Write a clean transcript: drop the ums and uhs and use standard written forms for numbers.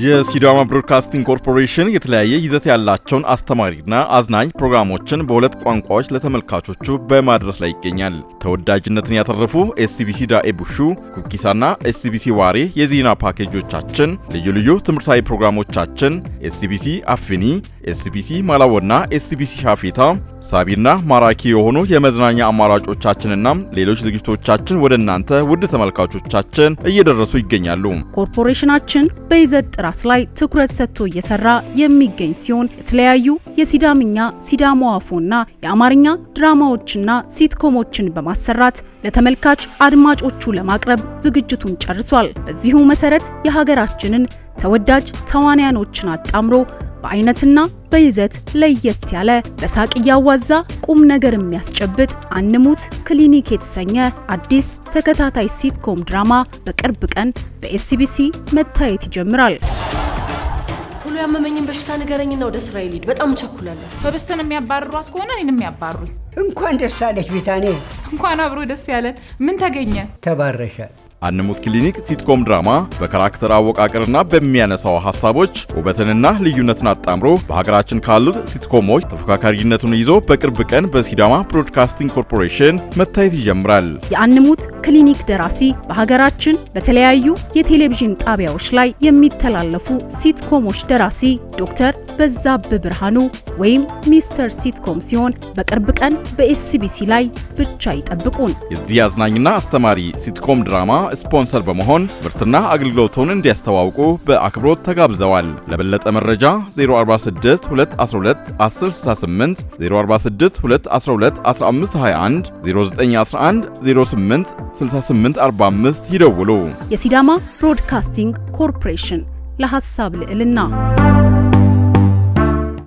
የሲዳማ ብሮድካስቲንግ ኮርፖሬሽን የተለያየ ይዘት ያላቸውን አስተማሪና አዝናኝ ፕሮግራሞችን በሁለት ቋንቋዎች ለተመልካቾቹ በማድረስ ላይ ይገኛል። ተወዳጅነትን ያተረፉ ኤስቢሲ ዳኤ ቡሹ፣ ኩኪሳና ኤስቢሲ ዋሬ የዜና ፓኬጆቻችን፣ ልዩ ልዩ ትምህርታዊ ፕሮግራሞቻችን፣ ኤስቢሲ አፍኒ፣ ኤስቢሲ ማላወና ኤስቢሲ ሻፊታ ሳቢና ማራኪ የሆኑ የመዝናኛ አማራጮቻችንና ሌሎች ዝግጅቶቻችን ወደ እናንተ ውድ ተመልካቾቻችን እየደረሱ ይገኛሉ። ኮርፖሬሽናችን በይዘት ጥራት ላይ ትኩረት ሰጥቶ እየሰራ የሚገኝ ሲሆን የተለያዩ የሲዳምኛ፣ ሲዳሞ አፎና የአማርኛ ድራማዎችና ሲትኮሞችን በማሰራት ለተመልካች አድማጮቹ ለማቅረብ ዝግጅቱን ጨርሷል። በዚሁ መሰረት የሀገራችንን ተወዳጅ ተዋናያኖችን አጣምሮ በአይነትና በይዘት ለየት ያለ በሳቅ ያዋዛ ቁም ነገር የሚያስጨብጥ አንሙት ክሊኒክ የተሰኘ አዲስ ተከታታይ ሲትኮም ድራማ በቅርብ ቀን በኤስቢሲ መታየት ይጀምራል። ሁሉ ያመመኝን በሽታ ንገረኝና ወደ እስራኤል ሂድ። በጣም ቸኩላለሁ። በበስተን የሚያባርሯት ከሆነ እኔንም ያባሩኝ። እንኳን ደስ አለሽ ቢታኔ። እንኳን አብሮ ደስ ያለን። ምን ተገኘ? ተባረሻል። አንሙት ክሊኒክ ሲትኮም ድራማ በካራክተር አወቃቀርና በሚያነሳው ሐሳቦች ውበትንና ልዩነትን አጣምሮ በሀገራችን ካሉት ሲትኮሞች ተፎካካሪነቱን ይዞ በቅርብ ቀን በሲዳማ ብሮድካስቲንግ ኮርፖሬሽን መታየት ይጀምራል። የአንሙት ክሊኒክ ደራሲ በሀገራችን በተለያዩ የቴሌቪዥን ጣቢያዎች ላይ የሚተላለፉ ሲትኮሞች ደራሲ ዶክተር በዛብህ ብርሃኑ ወይም ሚስተር ሲትኮም ሲሆን በቅርብ ቀን በኤስቢሲ ላይ ብቻ ይጠብቁን። የዚህ አዝናኝና አስተማሪ ሲትኮም ድራማ ስፖንሰር በመሆን ምርትና አገልግሎቱን እንዲያስተዋውቁ በአክብሮት ተጋብዘዋል። ለበለጠ መረጃ 046 212 1068 046 212 1521 0911 08 6845 ይደውሉ። የሲዳማ ብሮድካስቲንግ ኮርፖሬሽን ለሐሳብ ልዕልና